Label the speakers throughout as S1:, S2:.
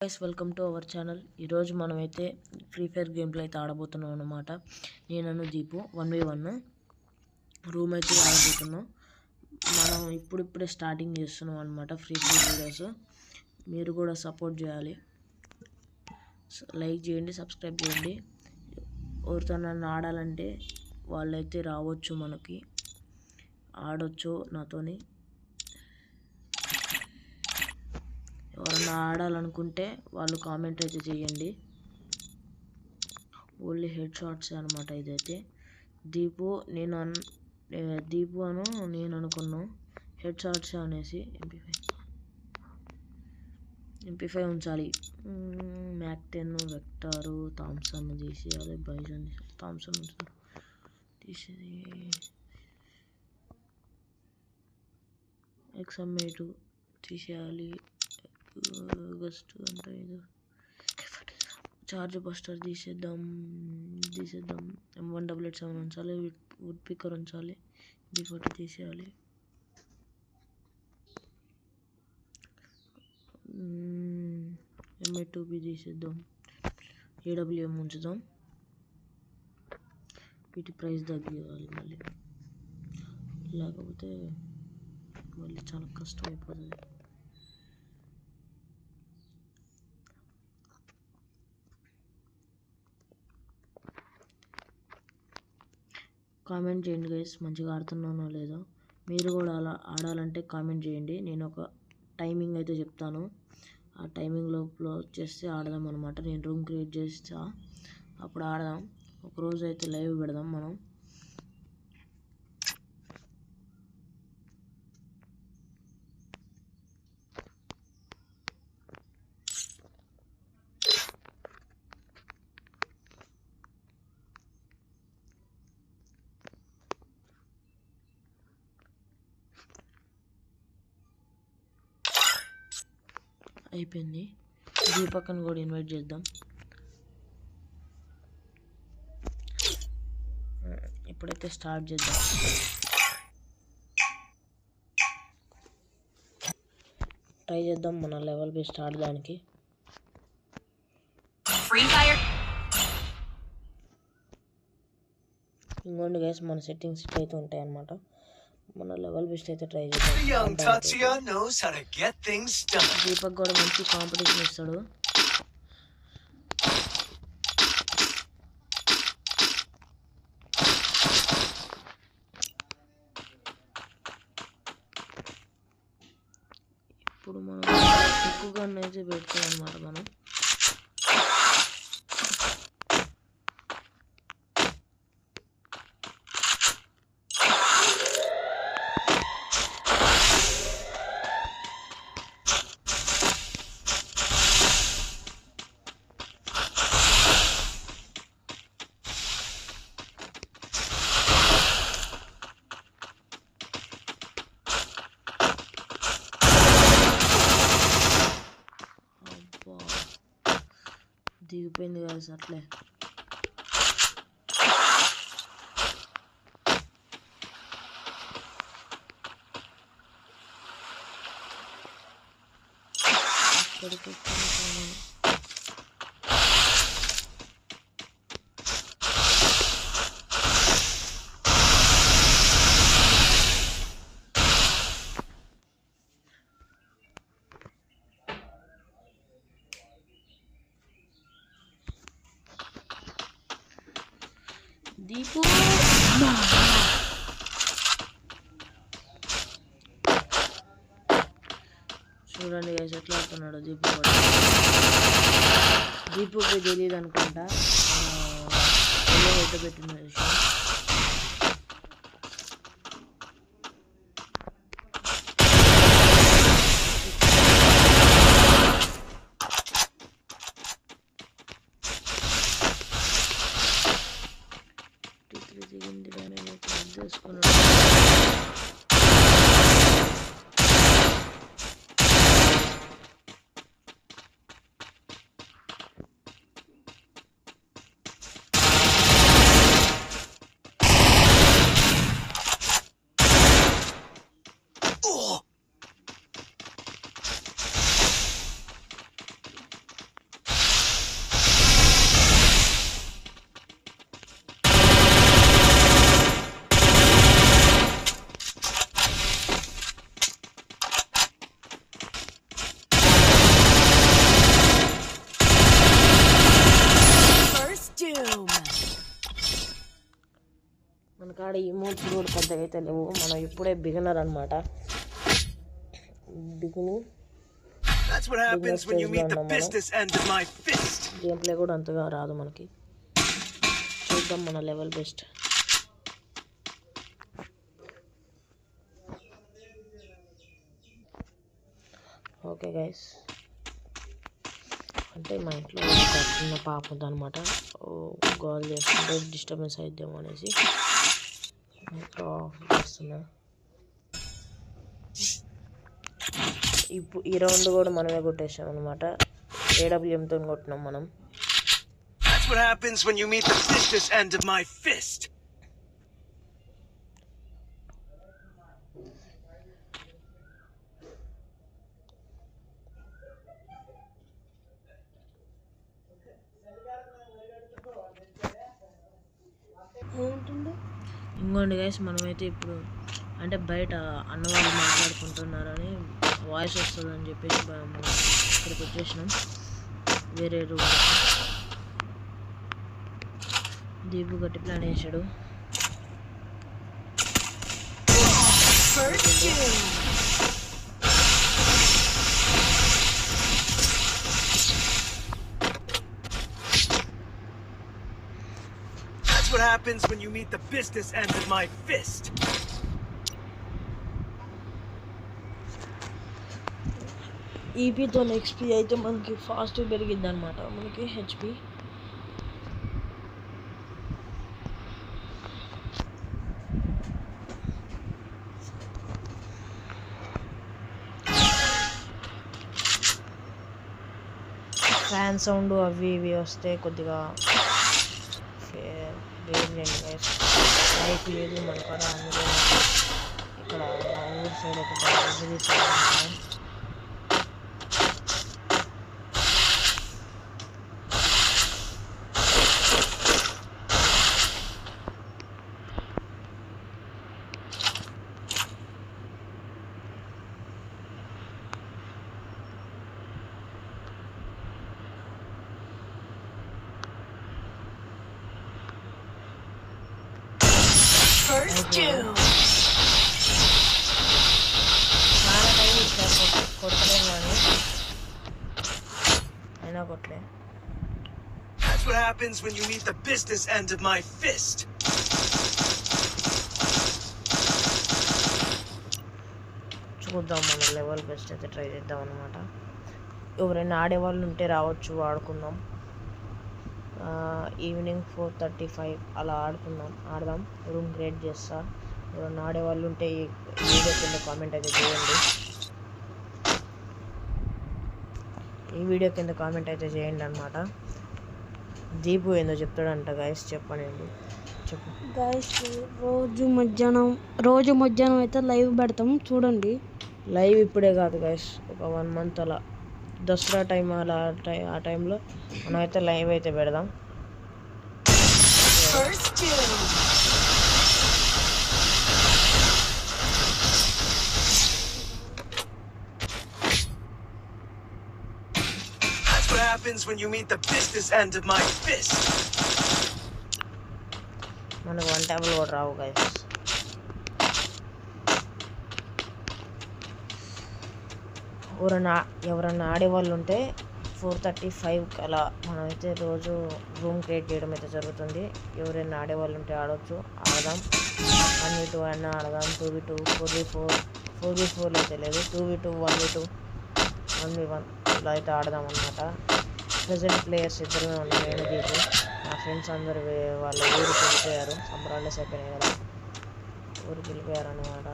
S1: Guys welcome to our channel. ఈరోజు మనమైతే free fire game play అయితే ఆడబోతున్నాం అనమాట. నేను దీపు 1v1 రూమ్ అయితే ఆడబోతున్నాం. మనం ఇప్పుడిప్పుడే స్టార్టింగ్ చేస్తున్నాం అనమాట ఫ్రీ ఫైర్ వీడియోస్. మీరు కూడా సపోర్ట్ చేయాలి, లైక్ చేయండి, సబ్స్క్రైబ్ చేయండి. ఎవరితో నన్ను ఆడాలంటే వాళ్ళైతే రావచ్చు, మనకి ఆడొచ్చు నాతోని. ఎవరన్నా ఆడాలనుకుంటే వాళ్ళు కామెంట్ అయితే చేయండి. ఓన్లీ హెడ్ షాట్స్ అనమాట. ఇదైతే దీపు నేను అనుకున్నాను హెడ్ షాట్స్ అనేసి. MP5 ఉంచాలి. మ్యాక్ 10 వెక్టారు థామ్సన్ తీసేయాలి. బైజన్ థామ్సన్ ఉంచాలి, తీసేది. XM8 తీసేయాలి. గస్ట్ అంటే ఇది చార్జ్ బస్టర్ తీసేద్దాం. M188 ఉంచాలి. వుడ్ పిక్కర్ ఉంచాలి. B40 తీసేయాలి. M82B తీసేద్దాం. AWM ఉంచుదాం. వీటి ప్రైస్ తగ్గియాలి మళ్ళీ, లేకపోతే మళ్ళీ చాలా కష్టం అయిపోతుంది. కామెంట్ చేయండి గైస్, మంచిగా ఆడుతున్నానో లేదో. మీరు కూడా అలా ఆడాలంటే కామెంట్ చేయండి. నేను ఒక టైమింగ్ అయితే చెప్తాను, ఆ టైమింగ్ లోపల వచ్చేస్తే ఆడదాం అనమాట. నేను రూమ్ క్రియేట్ చేస్తా, అప్పుడు ఆడదాం. ఒకరోజు అయితే లైవ్ పెడదాం మనం. అయిపోయింది. దీపక్ని కూడా ఇన్వైట్ చేద్దాం. ఇప్పుడైతే స్టార్ట్ చేద్దాం. ట్రై చేద్దాం మన లెవెల్ బేస్ట్ ఆడడానికి. ఇంకోండి గైస్, మన సెట్టింగ్స్ అయితే ఉంటాయి అన్నమాట. మన లెవెల్ బెస్ట్ అయితే ట్రై చేద్దాం. దీపక్ కూడా మంచి కాంపిటీషన్ ఇస్తాడు. ఇప్పుడు మనం ఎక్కువగా అయితే పెడతాం అన్నమాట. మనం దిగిపోయింది కదా అట్లే. ఇక్కడికి దీపు చూడండి గైస్ ఎట్లా ఆడుతున్నాడు దీపు కూడా. దీపుకి తెలియదు అనుకుంటా ఎట్ట పెట్టిన విషయం. దిగింది కానీ చేసుకున్నాడు. ఆడ ఇమోట్స్ కూడా పెద్దగా అయితే లేవు, మనం ఇప్పుడే బిగినర్ అనమాట. బిగినర్ స్టేజ్లో ఉన్నాం మనం. గేమ్ ప్లే కూడా అంతగా రాదు మనకి. చూద్దాం మన లెవెల్ బెస్ట్. ఓకే గైస్, అంటే మా ఇంట్లో ఒక చిన్న పాప ఉందన్నమాట. కాల్ చేస్తుంటే డిస్టర్బెన్స్ అయిద్దాం అనేసి ఆఫ్ చేస్తున్నా. ఇప్పుడు ఈ రౌండ్ కూడా మనమే కొట్టేసాం అనమాట. AWMతో కొట్టినాం మనం.
S2: What happens when you meet the business end of my fist?
S1: ఇంకోండి గైస్, మనమైతే ఇప్పుడు అంటే బయట అన్నవాళ్ళు మాట్లాడుకుంటున్నారని వాయిస్ వస్తుందని చెప్పేసి మనం ఇక్కడికి వచ్చేసినాం, వేరే రూమ్. దీపు గట్టి ప్లాన్ వేసాడు.
S2: That's what happens when you meet the business end of my fist.
S1: ఈపీతో XP అయితే మనకి ఫాస్ట్ పెరిగిద్ది అనమాట, మనకి HP. ఫ్యాన్ సౌండ్ అవి ఇవి వస్తే కొద్దిగా లైట్ లేదు మన కాడ. అందులో ఇక్కడ మా ఊరు సైడ్ ఒక చాలా టైం ఇచ్చారు కొట్టలేము కానీ అయినా కొట్టలే.
S2: That's what happens when you meet the business end of my fist.
S1: చూద్దాం, మన లెవెల్ బెస్ట్ అయితే ట్రై చేద్దాం అనమాట. ఎవరైనా ఆడేవాళ్ళు ఉంటే రావచ్చు, ఆడుకుందాం. ఈవినింగ్ 4:35 అలా ఆడదాం. రూమ్ క్రియేట్ చేస్తా. ఎవరైనా ఆడేవాళ్ళు ఉంటే ఈ వీడియో కింద కామెంట్ అయితే చేయండి. అనమాట. దీపు ఏందో చెప్తాడంట గైస్, చెప్పండి. చెప్పు
S3: గైస్. రోజు మధ్యాహ్నం అయితే లైవ్ పెడతాం, చూడండి.
S1: లైవ్ ఇప్పుడే కాదు గైస్, ఒక 1 month అలా, దసరా టైం అలా ఆ టైంలో మనమైతే లైవ్ అయితే పెడదాం.
S2: That's what happens when you meet the business end of my fist.
S1: మనకు 1 table కూడా రావు గైస్. ఎవరన్నా ఆడేవాళ్ళు ఉంటే 4:35 అలా మనమైతే రోజు రూమ్ క్రియేట్ చేయడం అయితే జరుగుతుంది. ఎవరైనా ఆడేవాళ్ళు ఉంటే ఆడవచ్చు, ఆడదాం. 1v2 అయినా ఆడదాం, 2v2, 4v4. 4v4 అయితే లేదు, 2v2, 1v2, 1v1 ఇలా అయితే ఆడదాం అనమాట. ప్రెజెంట్ ప్లేయర్స్ ఇద్దరమే ఉన్నాయి, నేను దీపు. మా ఫ్రెండ్స్ అందరు వాళ్ళ ఊరికి వెళ్ళిపోయారు, సమ్మర్ హాలిడేస్ అయిపోయినాయి కదా, ఊరికి వెళ్ళిపోయారు అనమాట.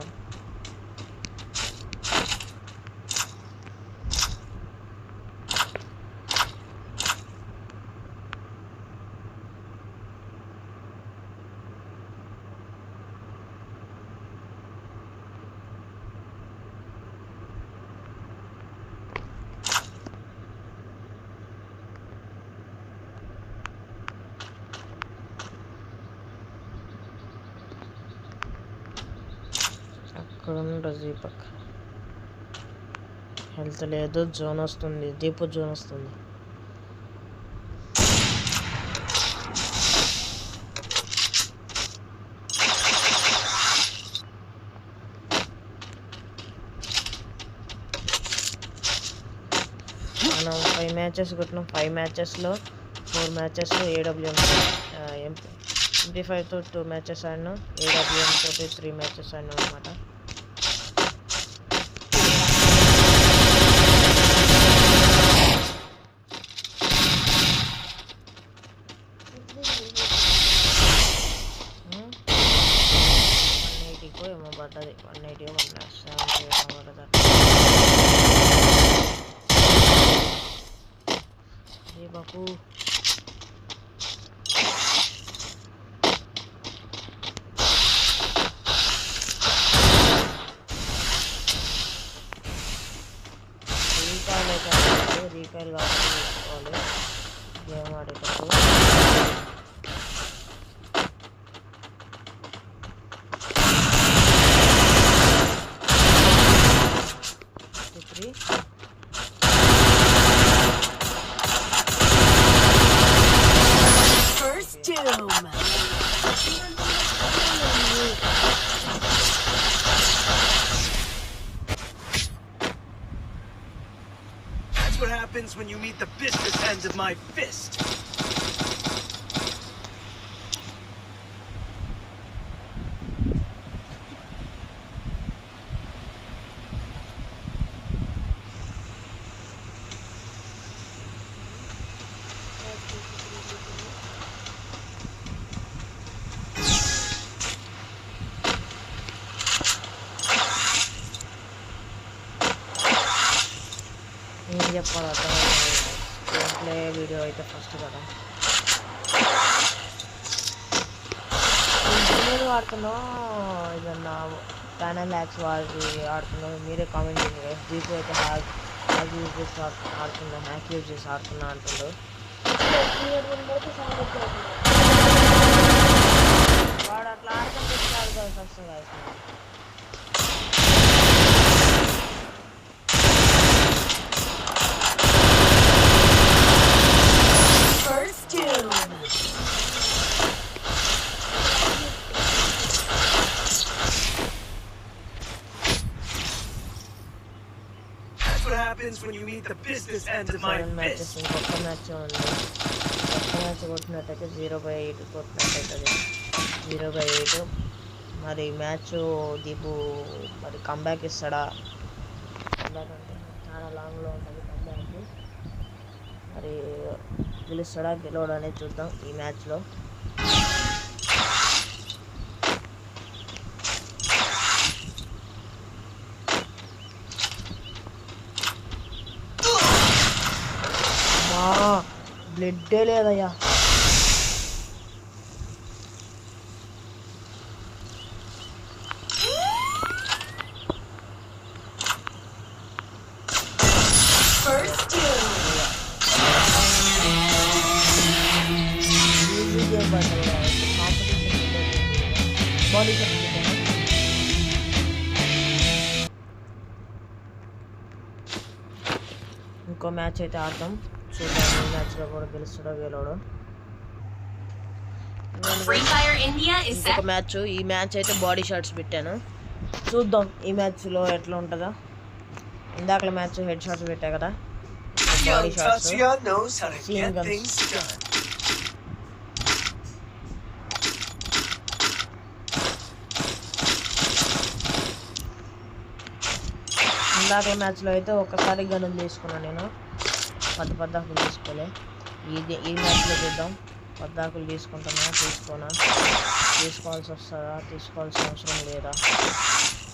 S1: అక్కడ ఉండదు దీపక్, హెల్త్ లేదు. జోన్ వస్తుంది, దీపు జోన్ వస్తుంది. మ్యాచెస్ కొట్టినాం. 5 మ్యాచెస్లో 4 మ్యాచెస్లో AWM MP5తో 2 మ్యాచెస్ ఆడినాం. AWM తోటి 3 మ్యాచెస్ ఆడినాం అనమాట. ఏమో పడ్డది 180 170 ఏమో పడ్డది. అదే బాపు రీకాల్ అయితే రీకాల్ కాబట్టి తీసుకోవాలి గేమ్ ఆడేటప్పుడు.
S4: First doom.
S2: That's what happens when you meet the business end of my fist.
S1: ఏం చెప్పాలి అర్థం గేమ్ ప్లే వీడియో అయితే ఫస్ట్ కదా. మీరు ఆడుతున్నావు ఏదన్నా ప్యానల్ హ్యాక్స్ వాడి ఆడుతున్నావు మీరే కామెంట్ చేయండి. దీపు అయితే హ్యాక్ యూజ్ చేసి ఆడుతున్నా, హ్యాక్ యూజ్ చేసి ఆడుతున్నా అంటుండు. వాడు అట్లా ఆడుతుంటే ఆడుకోవాల్సి వస్తుంది కదా.
S4: First doom.
S2: That's what happens when you meet the business end of my
S1: 7 matches
S2: fist.
S1: ఇంకొక మ్యాచ్ ఉంది. ఒక్క మ్యాచ్ కొట్టినట్టయితే 0/8 కొట్టినట్టయితే 0/8. మరి మ్యాచ్ దీపు మరి కంబ్యాక్ ఇస్తాడా? కంబ్యాక్ అంటే చాలా లాంగ్లో ఉంటుంది కంబ్యాక్. మరి గెలుస్తాడా గెలవడా అనేది చూద్దాం ఈ మ్యాచ్లో. బ్లడ్డే లేదయ్యా.
S4: First doom.
S1: ఇంకో మ్యాచ్ అయితే ఆడతాం చూద్దాం. ఈ మ్యాచ్లో కూడా గెలుస్తాడో గెలవడో.
S4: Free Fire India is
S1: ఇంకొక మ్యాచ్, ఈ మ్యాచ్ అయితే బాడీ షాట్స్ పెట్టాను చూద్దాం ఈ మ్యాచ్లో ఎట్లా ఉంటుందో. ఇందాకల మ్యాచ్ హెడ్ షాట్స్ పెట్టా కదా, body
S2: Young
S1: shots.
S2: Tatsuya knows how to
S1: Seeing
S2: get
S1: guns.
S2: things done.
S1: ఇందాకల మ్యాచ్లో అయితే ఒక్కసారి గన్నులు తీసుకున్నాను నేను, పద్దాకులు తీసుకోలే. ఈ మ్యాచ్లో చూద్దాం పద్దాకులు తీసుకుంటున్నా తీసుకోవాల్సి వస్తుందా, తీసుకోవాల్సిన అవసరం లేదా.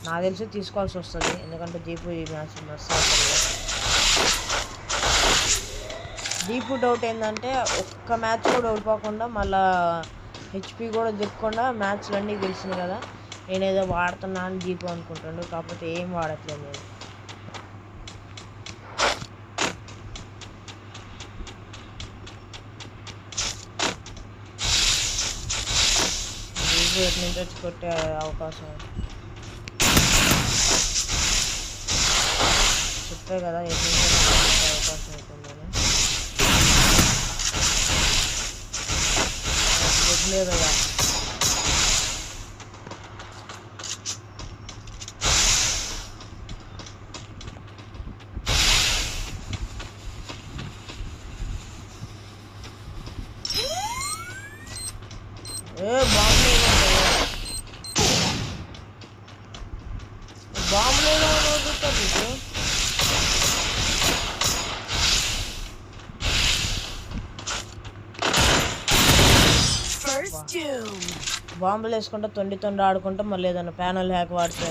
S1: నాకు తెలిసి తీసుకోవాల్సి వస్తుంది, ఎందుకంటే దీపు ఈ మ్యాచ్ దీపు డౌట్ ఏంటంటే ఒక్క మ్యాచ్ కూడా ఓడిపోకుండా మళ్ళా హెచ్పి కూడా దిక్కకుండా మ్యాచ్లన్నీ గెలిచింది కదా. నేనేదో వాడుతున్నా అని దీపు అనుకుంటాడు, కాకపోతే ఏం వాడట్లేదు నేను. దీపు ఎటు నుంచి వచ్చి కొట్టే అవకాశం చెప్పే కదా, ఎటు నుంచి కొట్టే అవకాశం అవుతుందని. వదిలేదు కదా. ఏ బాంబులు
S4: First doom.
S1: బాంబులు వేసుకుంటా తొండి ఆడుకుంటా మళ్ళీ ఏదైనా ప్యానల్ హ్యాక్ వాడితే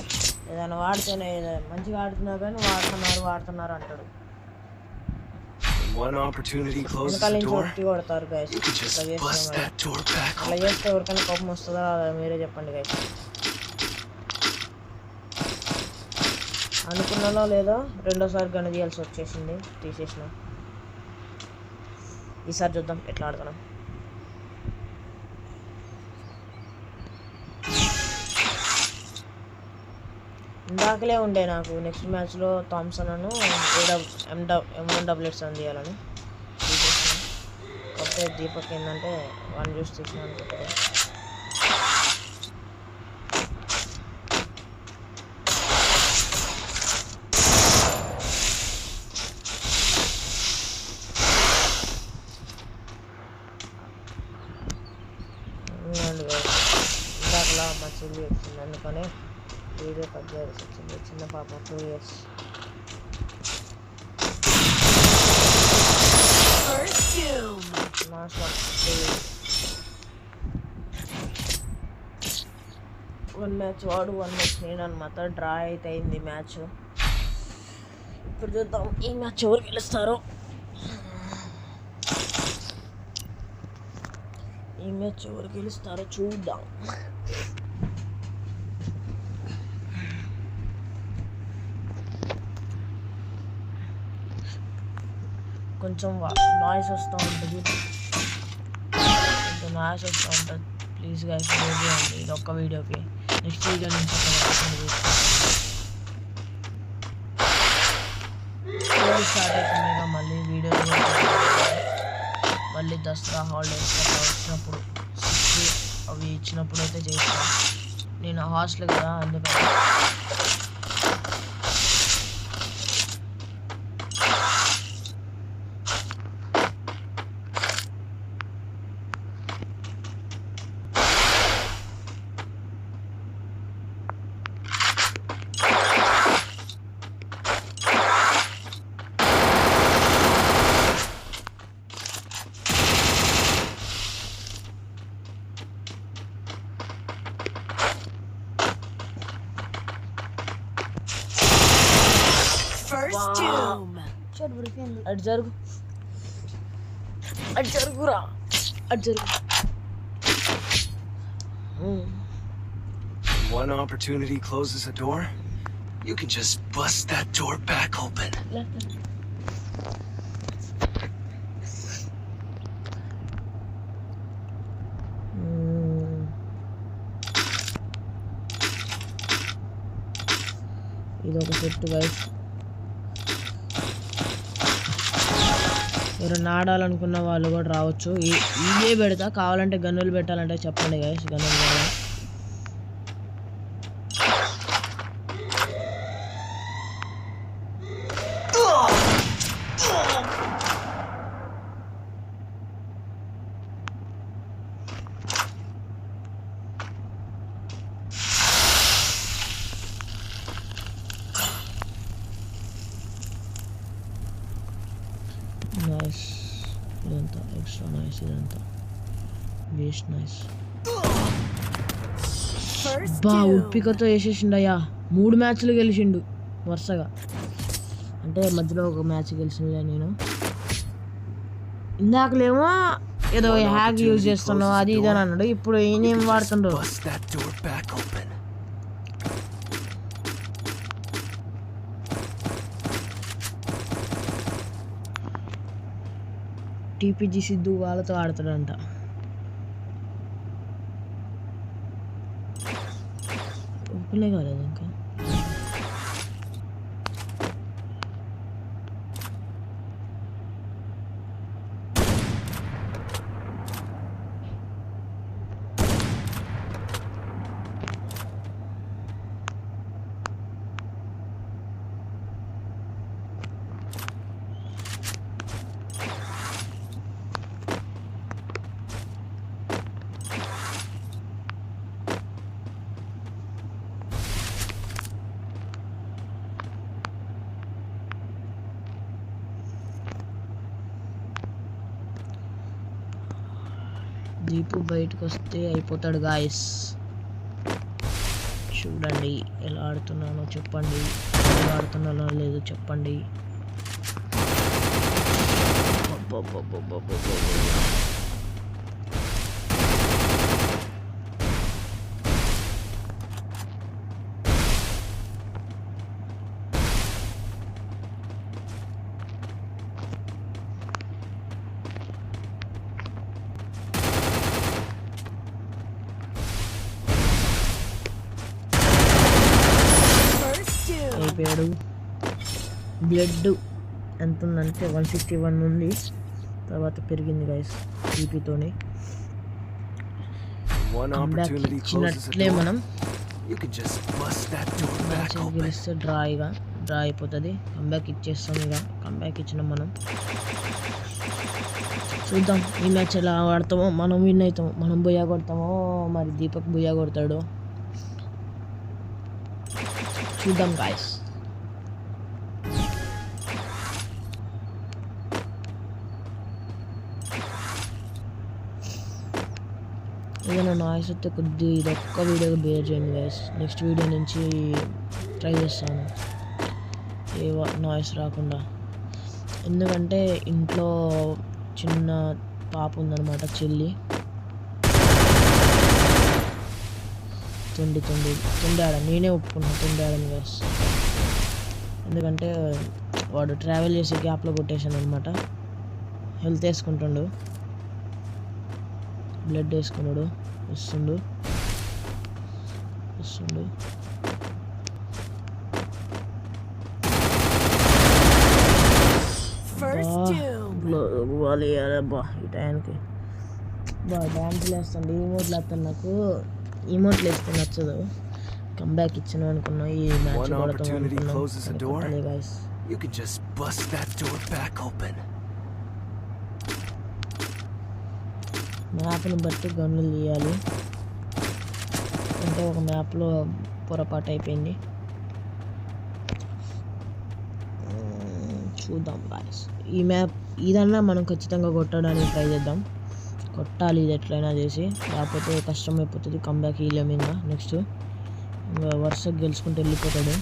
S1: ఏదైనా వాడితేనే మంచిగా ఆడుతున్నా కానీ వాడుతున్నారు అంటాడు.
S2: One opportunity closes
S1: వెనకాల
S2: the
S1: నుంచి
S2: door.
S1: ఒట్టి కొడతారు guys.
S2: You can just bust that door back
S1: అలా
S2: open.
S1: చేస్తే ఎవరికైనా కోపం వస్తుందా మీరే చెప్పండి గైస్. అనుకున్నానో లేదో రెండోసారి గణ తీయాల్సి వచ్చేసింది, తీసేసిన. ఈసారి చూద్దాం ఎట్లా ఆడుతున్నాం. ఇందాకలే ఉండే నాకు నెక్స్ట్ మ్యాచ్లో థామ్సన్ అను M1 అని తీయాలని తీసేసిన. కాకపోతే దీపక్ ఏంటంటే వన్ జ్యూస్ తీసిన అనుకుంటారు. ఇందాకలా మా చెల్లి వచ్చింది అందుకనే వీడియో కట్ చేయాల్సి వచ్చింది. చిన్న పాప 2 years.
S4: First doom.
S1: Last 1 match వాడు 1 మ్యాచ్ నేను అనమాట. డ్రా అయితే అయింది మ్యాచ్. ఇప్పుడు చూద్దాం ఈ మ్యాచ్ ఎవరు గెలుస్తారో. చూద్దాం. కొంచెం నాయిస్ వస్తూ ఉంటుంది, ప్లీజ్ గైస్ షేర్ చేయండి ఇది ఒక్క వీడియోకి. నెక్స్ట్ వీడియో నుంచి స్టార్ట్ అవుతుంది మళ్ళీ వీడియో. మళ్ళీ దసరా హాలిడేస్ వచ్చినప్పుడు అవి ఇచ్చినప్పుడు అయితే చేస్తాను. నేను హాస్టల్ కదా అందుకని.
S4: First doom.
S1: అటు జరుగు జరుగురా జరుగు.
S2: One opportunity closes a door. You can just bust that door back open.
S1: ఇదొక సెట్ గైస్. ఎవరైనా ఆడాలనుకున్న వాళ్ళు కూడా రావచ్చు. ఇవే పెడతా, కావాలంటే గన్నులు పెట్టాలంటే చెప్పండి గైస్. గన్నులు కావాలి. నైస్, ఇదంతా ఎక్స్ట్రా నైస్, ఇదంతా వేస్ట్ నైస్. బా ఉప్పికతో వేసేసిండయ్యా. 3 మ్యాచ్లు గెలిచిండు వరుసగా. అంటే మధ్యలో ఒక మ్యాచ్ గెలిచిండే నేను. ఇందాకలేమో ఏదో హ్యాక్ యూజ్ చేస్తున్నావు అది ఇది అని అన్నాడు. ఇప్పుడు ఈయనేం వాడుతుండ్రు. టీపీజీ సిద్ధు వాళ్ళతో ఆడతాడంట. ఓపెనే కాలేదు ఇంకా. దీపు బయటకు వస్తే అయిపోతాడు గాయస్. చూడండి ఎలా ఆడుతున్నానో చెప్పండి, ఎలా ఆడుతున్నానో లేదో చెప్పండి.
S4: First doom.
S1: అయిపోయాడు. బ్లడ్ ఎంత ఉందంటే 161 ఉంది. తర్వాత పెరిగింది గైస్ ఈపీతోని.
S2: One
S1: comeback
S2: opportunity closes a
S1: ఇచ్చినట్లే
S2: door.
S1: మనం
S2: You can just bust that door back
S1: match
S2: open.
S1: గెలిస్తే డ్రా అయిపోతుంది. కంబ్యాక్ ఇచ్చేస్తాం. ఇక కంబ్యాక్ ఇచ్చినాం మనం. చూద్దాం ఈ మ్యాచ్ ఎలా ఆడతామో. మనం విన్ అవుతామో, మనం బుయ్యా కొడతామో, మరి దీపక్ బుయ్యా కొడతాడు. చూద్దాం గాయస్. ఏదైనా నాయిస్ వస్తే కొద్ది ఇదొక్క వీడియోకి బేర్ చేయండి గైస్. నెక్స్ట్ వీడియో నుంచి ట్రై చేస్తాను ఏ నాయిస్ రాకుండా. ఎందుకంటే ఇంట్లో చిన్న పాప ఉందన్నమాట, చెల్లి. తొండి ఆడ నేనే ఒప్పుకున్నాను, తొండి ఆడని గైస్. ఎందుకంటే వాడు ట్రావెల్ చేసే గ్యాప్లో కొట్టేశాను అనమాట. హెల్త్ వేసుకుంటుండు, బ్లడ్ వేసుకున్నాడు. వస్తుండు.
S4: First doom.
S1: అబ్బా ఈ టైంకి డ్యాన్స్లు వేస్తాను, ఈమోట్లు వేస్తాను. నాకు ఈమోట్లు వేస్తే నచ్చదు. కంబ్యాక్ ఇచ్చాను అనుకున్నా, ఈ మ్యాచ్
S2: One
S1: కొడతాం
S2: opportunity
S1: అనుకున్నాం.
S2: closes a door.
S1: కొట్టాలి guys.
S2: You can just bust that door back open.
S1: మ్యాప్ని బట్టి గన్నులు తీయాలి. అంటే ఒక మ్యాప్లో పొరపాటు అయిపోయింది. చూద్దాం గాయస్. ఈ మ్యాప్ ఇదన్నా మనం ఖచ్చితంగా కొట్టడానికి ట్రై చేద్దాం. కొట్టాలి ఇది ఎట్లయినా చేసి, లేకపోతే కష్టం అయిపోతుంది. కంబ్యాక్ ఇయ్యలేము ఇంకా. నెక్స్ట్ ఇంకా వరుసగా గెలుచుకుంటూ వెళ్ళిపోతాడు.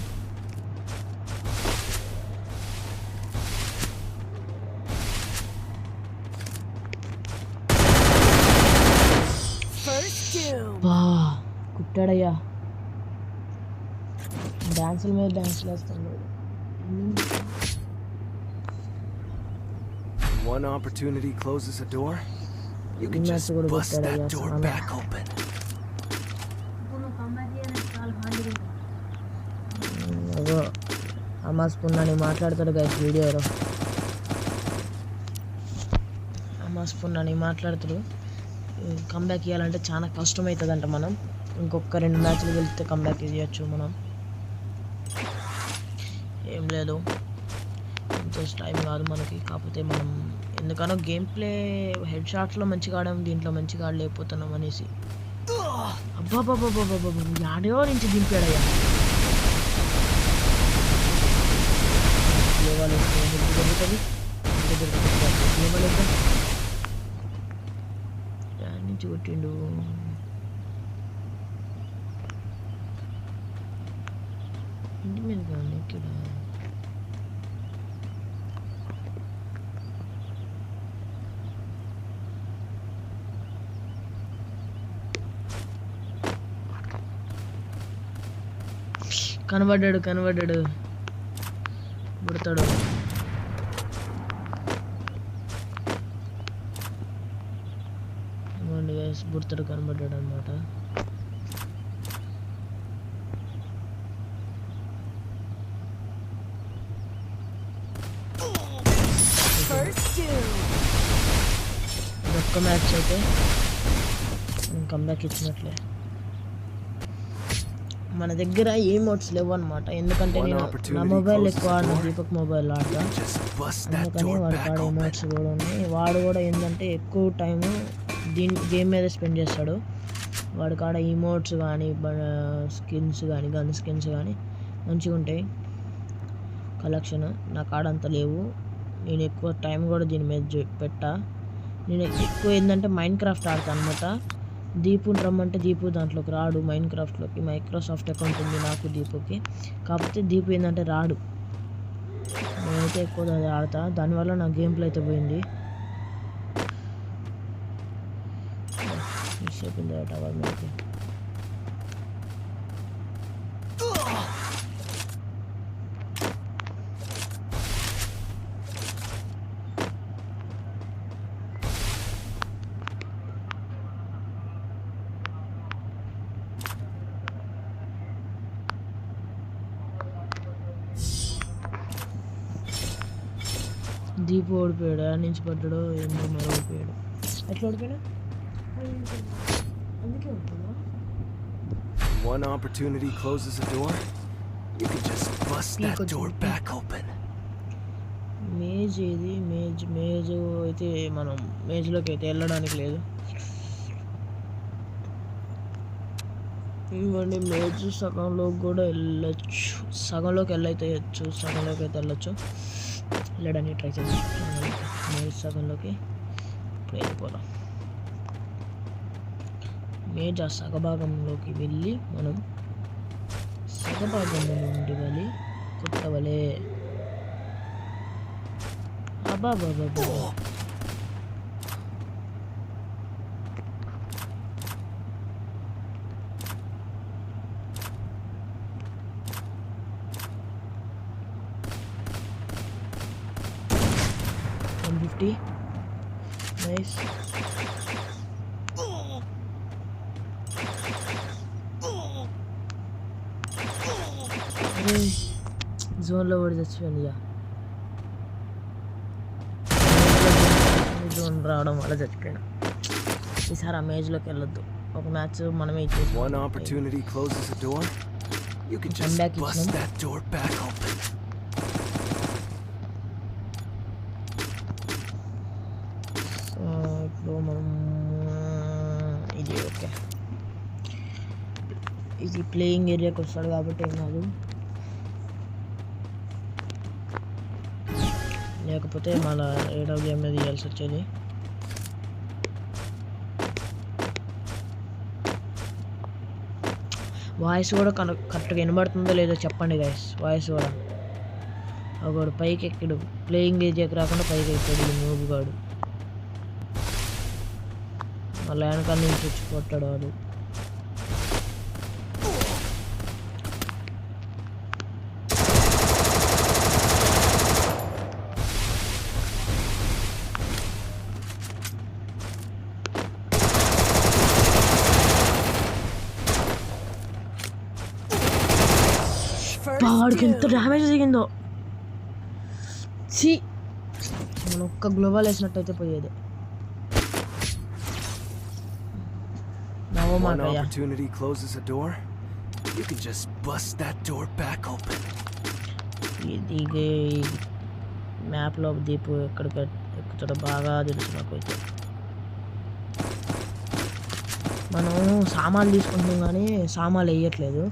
S4: First doom.
S1: బా కుట్టాడయ్యా. డ్యాన్సుల మీద డ్యాన్సులు వేస్తాడు.
S2: One opportunity closes a door. You can
S1: Inna
S2: just
S1: siguro
S2: bust
S1: gottada
S2: that
S1: ya
S2: door
S1: sana.
S2: back open.
S1: అదో అమాస్ పున్నాని మాట్లాడతాడు గైస్ వీడియోలో. అమాస్ పున్నాని మాట్లాడతాడు. కంబ్యాక్ ఇవ్వాలంటే చాలా కష్టమవుతుందంట. మనం ఇంకొక 2 మ్యాచ్లు గెలిస్తే కంబ్యాక్ చేయొచ్చు మనం. ఏం లేదు, ఇంత టైం కాదు మనకి. కాకపోతే మనం ఎందుకనో గేమ్ ప్లే హెడ్ షాట్స్లో మంచిగా ఆడాం, దీంట్లో మంచిగా ఆడలేకపోతున్నాం అనేసి. అబ్బాబాబాబాబాబా యాడో నుంచి దింపాడయ్యా. దాని నుంచి కొట్టిండు. ఇంటి మీద కానీ ఇక్కడ కనబడ్డాడు పుడతాడు. బుడతాడు కనబడ్డాడు అనమాట.
S4: First doom.
S1: ఒక్క మ్యాచ్ అయితే కంబ్యాక్ ఇచ్చినట్లే. మన దగ్గర ఏ మోడ్స్ లేవు అనమాట. ఎందుకంటే నేను నా మొబైల్ ఎక్కువ ఆడిన, దీపక్ మొబైల్ ఆడతా. అందుకని వాడి కాడ ఎమోట్స్ కూడా ఉన్నాయి. వాడు కూడా ఏంటంటే ఎక్కువ టైము గేమ్ మీద స్పెండ్ చేస్తాడు. వాడి కాడ ఇమోట్స్ కానీ స్కిన్స్ కానీ గన్ స్కిన్స్ కానీ మంచిగా ఉంటాయి కలెక్షన్. నా కాడ అంత లేవు. నేను ఎక్కువ టైం కూడా దీని మీద పెట్టా. నేను ఎక్కువ ఏంటంటే మైండ్ క్రాఫ్ట్ ఆడతాను అనమాట. దీపుని రమ్మంటే దీపు దాంట్లోకి రాడు. మైండ్ క్రాఫ్ట్లోకి మైక్రోసాఫ్ట్ అకౌంట్ ఉంది నాకు దీపుకి, కాకపోతే దీపు ఏంటంటే రాడు. నేనైతే ఎక్కువ అది ఆడతా, దానివల్ల నా గేమ్ ప్లే అయితే పోయింది. చెప్పింది టవర్ మీదకి. దీపు ఓడిపోయాడు, ఆ నుంచి పడ్డాడు ఏందో మరి ఓడిపోయాడు. ఎట్లా ఓడిపోయాడు? అందుకే ఓడిపోయాడు.
S2: One opportunity closes a door, you can just bust that door back open.
S1: Maze ఏది? మేజ్ అయితే మనం మేజ్లోకి అయితే వెళ్ళడానికి లేదు. ఇవ్వండి మేజ్ సగంలోకి కూడా వెళ్ళచ్చు, సగంలోకి వెళ్ళైతే సగంలోకి అయితే వెళ్ళచ్చు. వెళ్ళడానికి ట్రై చేద్దాం. మేజ్ సగంలోకి ఇప్పుడు వెళ్ళిపోదాం. మేజ్ ఆ సగభాగంలోకి వెళ్ళి మనం సగభాగంలో నుండి వెళ్ళి కొట్టవలే. అబాబాబా, నైస్. జోన్లో కూడా చచ్చిపోయింది. ఇక జోన్ రావడం వల్ల చచ్చిపోయాను. ఈసారి ఆ మేజ్లోకి వెళ్ళొద్దు. ఒక మ్యాచ్ మనమే ఇచ్చేసి
S2: One opportunity closes a door, you can just
S1: back
S2: bust
S1: ఇచ్చినాం.
S2: that door back open.
S1: ఇప్పుడు మనం ఇది ఓకే, ఇది ప్లేయింగ్ ఏరియాకి వస్తాడు కాబట్టి ఏం కాదు, లేకపోతే మళ్ళీ ఏడో గేమ్ మీద తీయాల్సి వచ్చేది. వాయిస్ కూడా కరెక్ట్గా వినబడుతుందో లేదో చెప్పండి గైస్. వాయిస్ కూడా ఒకడు పైకి ఎక్కడు, ప్లేయింగ్ ఏరియాకి రాకుండా పైకి ఎక్కాడు మూవీ గాడు. మళ్ళీ వెనకాల నుంచి వచ్చి కొట్టాడు వాడు. వాడికి ఎంత డ్యామేజ్ జరిగిందో. సి మనం ఒక్క గ్లోబల్ వేసినట్టయితే పోయేది.
S2: One opportunity closes a door, you can just bust that door back open.
S1: ఇది మ్యాప్లో దీపు ఎక్కడికి ఎక్కుతాడో బాగా తెలుసు నాకైతే. మనం సామాన్లు తీసుకుంటున్నాం కానీ సామాన్లు వేయట్లేదు.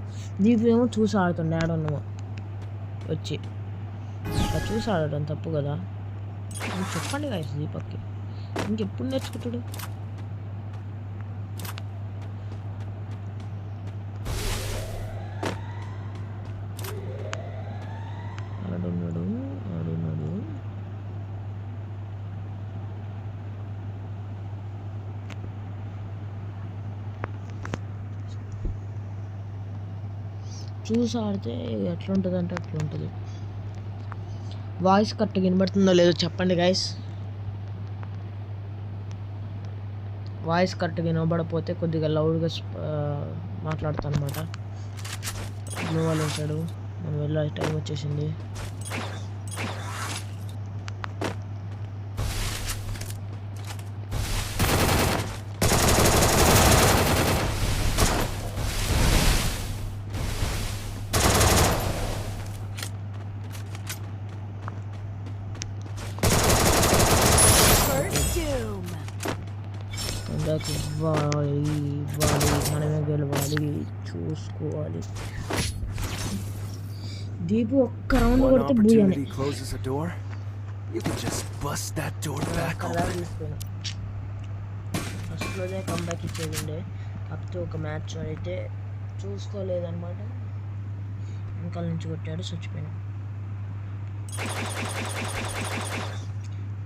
S1: దీపు ఏమో చూసి ఆడుతుండే ఆడున్నాము వచ్చి, అట్లా చూసి ఆడటం తప్పు కదా. చెప్పండి గాయస్ దీపక్కి, ఇంకెప్పుడు నేర్చుకుంటాడు? ఆడున్నాడు. చూసి ఆడితే ఎట్లుంటుంది అంటే అట్లుంటుంది. వాయిస్ కరెక్ట్గా వినబడుతుందో లేదో చెప్పండి గైస్. వాయిస్ కరెక్ట్గా వినబడకపోతే కొద్దిగా లౌడ్గా మాట్లాడతాను అనమాట. గ్లోవాల్ వేసాడు, మనం వెళ్ళే టైం వచ్చేసింది. అందరికి ఇవ్వాలి, మనమే గెలవాలి, చూసుకోవాలి. దీపు ఒక్క రౌండ్
S2: One
S1: కొడితే బూయాలి.
S2: opportunity closes a door, you can just bust that door back open.
S1: ఫస్ట్లోనే కంబ్యాక్ ఇచ్చేది ఉండే, కాకపోతే ఒక మ్యాచ్ అయితే చూసుకోలేదన్నమాట. వెనకాల నుంచి కొట్టాడు, చచ్చిపోయాను.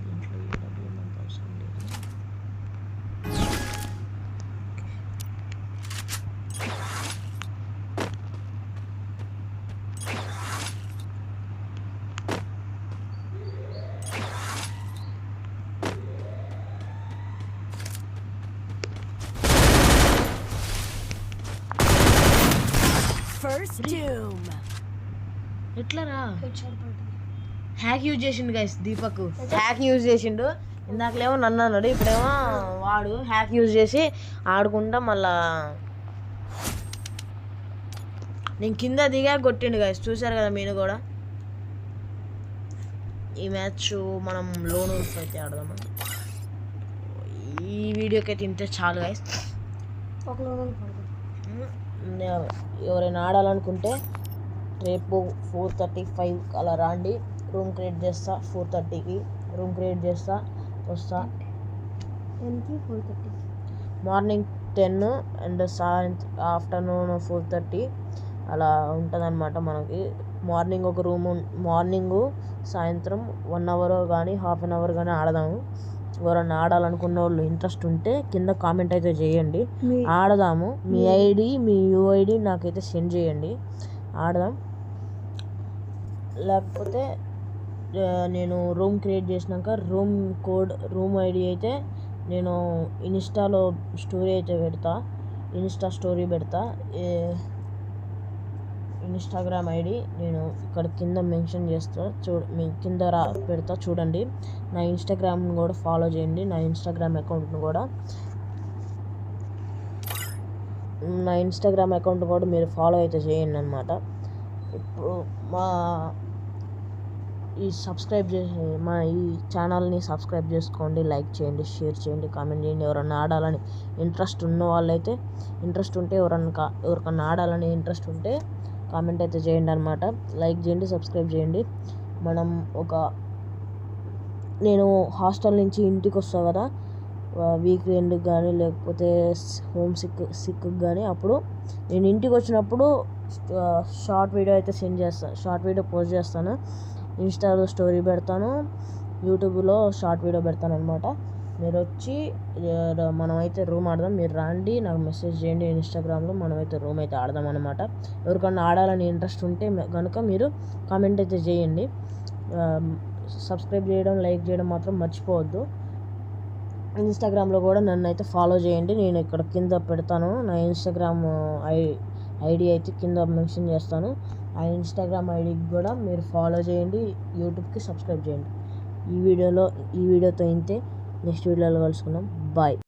S1: దీంట్లో ఏ డబ్బులు మనకు అవసరం లేదు.
S4: First doom.
S1: ఎట్లా రా హ్యాక్ యూజ్ చేసిండు గైస్, దీపక్ హ్యాక్ యూజ్ చేసిండు. ఇందాకలేమో నన్ను అన్నాడు, ఇప్పుడేమో వాడు హ్యాక్ యూజ్ చేసి ఆడుకుంటా మళ్ళా నేను కింద దిగా కొట్టిండు గైస్, చూసారు కదా మీరు కూడా. ఈ మ్యాచ్ మనం లోన్ ఉల్ఫ్ అయితే ఆడదాం. ఈ వీడియోకి అయితే ఇంతే చాలు గైస్. ఎవరైనా ఆడాలనుకుంటే రేపు 4:35 అలా రాండి. రూమ్ క్రియేట్ చేస్తా, 4:30కి రూమ్ క్రియేట్ చేస్తా, వస్తా. మార్నింగ్ 10 అండ్ ఆఫ్టర్నూన్ 4:30 అలా ఉంటుందన్నమాట మనకి. మార్నింగ్ ఒక రూమ్, మార్నింగ్ సాయంత్రం 1 అవర్ కానీ హాఫ్ అన్ అవర్ కానీ ఆడదాము. ఎవరన్నా ఆడాలనుకున్న వాళ్ళు ఇంట్రెస్ట్ ఉంటే కింద కామెంట్ అయితే చేయండి, ఆడదాము. మీ ఐడి మీ యూఐడి నాకైతే సెండ్ చేయండి, ఆడదాం. లేకపోతే నేను రూమ్ క్రియేట్ చేసినాక రూమ్ ఐడి అయితే నేను ఇన్స్టాలో స్టోరీ అయితే పెడతా, ఇన్స్టా స్టోరీ పెడతా. ఇన్స్టాగ్రామ్ ఐడి నేను ఇక్కడ కింద మెన్షన్ చేస్తా, మీ కింద పెడతా చూడండి. నా ఇన్స్టాగ్రామ్ని కూడా ఫాలో చేయండి, నా ఇన్స్టాగ్రామ్ అకౌంట్ని కూడా మీరు ఫాలో అయితే చేయండి అన్నమాట. ఇప్పుడు ఈ ఛానల్ని సబ్స్క్రైబ్ చేసుకోండి, లైక్ చేయండి, షేర్ చేయండి, కామెంట్ చేయండి. ఎవరన్నా ఆడాలని ఇంట్రెస్ట్ ఉన్న వాళ్ళైతే, ఇంట్రెస్ట్ ఉంటే ఎవరికన్నా ఆడాలని ఇంట్రెస్ట్ ఉంటే కామెంట్ అయితే చేయండి అనమాట. లైక్ చేయండి, సబ్స్క్రైబ్ చేయండి. నేను హాస్టల్ నుంచి ఇంటికి వస్తాను కదా, వీకెండ్ కానీ లేకపోతే హోమ్ సిక్ కానీ, అప్పుడు నేను ఇంటికి వచ్చినప్పుడు షార్ట్ వీడియో అయితే షార్ట్ వీడియో పోస్ట్ చేస్తాను. ఇన్స్టాలో స్టోరీ పెడతాను, యూట్యూబ్లో షార్ట్ వీడియో పెడతాను అనమాట. మీరు వచ్చి మనమైతే రూమ్ ఆడదాం. మీరు రండి, నాకు మెసేజ్ చేయండి ఇన్స్టాగ్రామ్లో, మనమైతే రూమ్ అయితే ఆడదాం అనమాట. ఎవరికన్నా ఆడాలని ఇంట్రెస్ట్ ఉంటే కనుక మీరు కామెంట్ అయితే చేయండి. సబ్స్క్రైబ్ చేయడం, లైక్ చేయడం మాత్రం మర్చిపోవద్దు. ఇన్స్టాగ్రామ్లో కూడా నన్ను అయితే ఫాలో చేయండి, నేను ఇక్కడ కింద పెడతాను. నా ఇన్స్టాగ్రామ్ ఐడి అయితే కింద మెన్షన్ చేస్తాను. ఆ ఇన్స్టాగ్రామ్ ఐడికి కూడా మీరు ఫాలో చేయండి, యూట్యూబ్కి సబ్స్క్రైబ్ చేయండి. ఈ వీడియోతో ఇంతే, నెక్స్ట్ వీడియోలో కలుసుకుందాం. బాయ్.